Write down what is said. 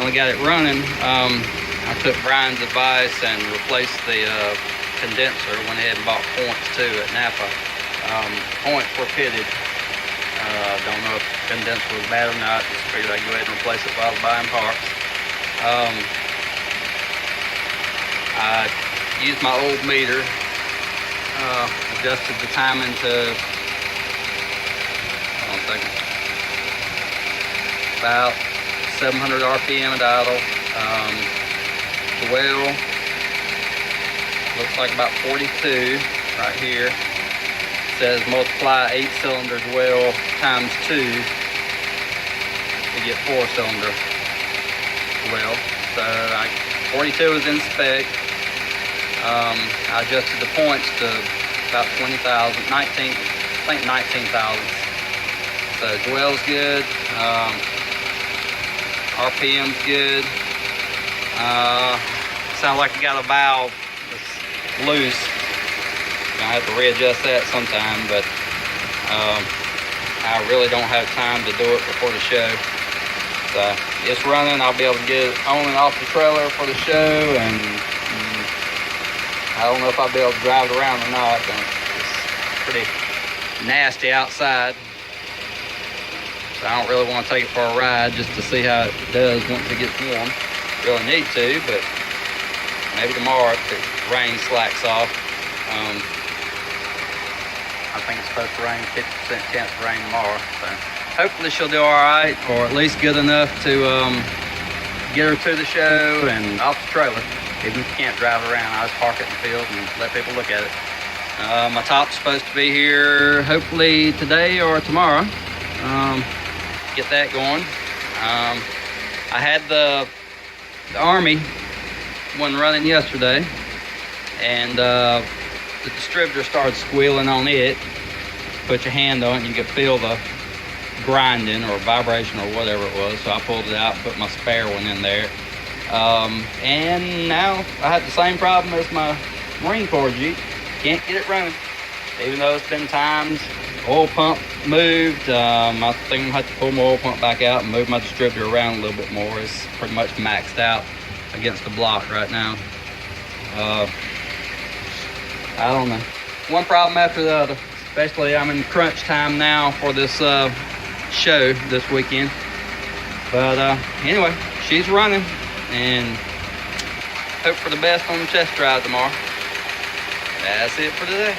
finally got it running. I took Brian's advice and replaced the condenser. Went ahead and bought points too at Napa. Points were pitted. Don't know if the condenser was bad or not. Just figured I'd go ahead and replace it while I was buying parts. I used my old meter, adjusted the timing to, hold on a second, about 700 RPM at idle. The well looks like about 42 right here. It says multiply 8 cylinders well times 2 to get 4-cylinder well. So 42 is in spec. I adjusted the points to about 20,000, 19, I think 19,000. So dwell's good, RPM's good. Sounds like you got a valve that's loose. Gonna have to readjust that sometime, but I really don't have time to do it before the show. So it's running. I'll be able to get it on and off the trailer for the show, and I don't know if I'll be able to drive it around or not. It's pretty nasty outside, so I don't really want to take it for a ride just to see how it does once it gets warm. Really need to, but maybe tomorrow if the rain slacks off. I think it's supposed to rain, 50% chance of rain tomorrow. So hopefully she'll do all right, or at least good enough to get her to the show and off the trailer. Even if you can't drive around, I just park it in the field and let people look at it. My top's supposed to be here hopefully today or tomorrow. Get that going. I had the Army one running yesterday, and the distributor started squealing on it. Put your hand on it and you could feel the grinding or vibration or whatever it was. So I pulled it out, put my spare one in there. And now I have the same problem as my Marine Corps Jeep. Can't get it running. Even though it's been times, oil pump moved. I think I'm going to have to pull my oil pump back out and move my distributor around a little bit more. It's pretty much maxed out against the block right now. I don't know. One problem after the other. Especially I'm in crunch time now for this show this weekend. But anyway, she's running, and hope for the best on the test drive tomorrow. That's it for today.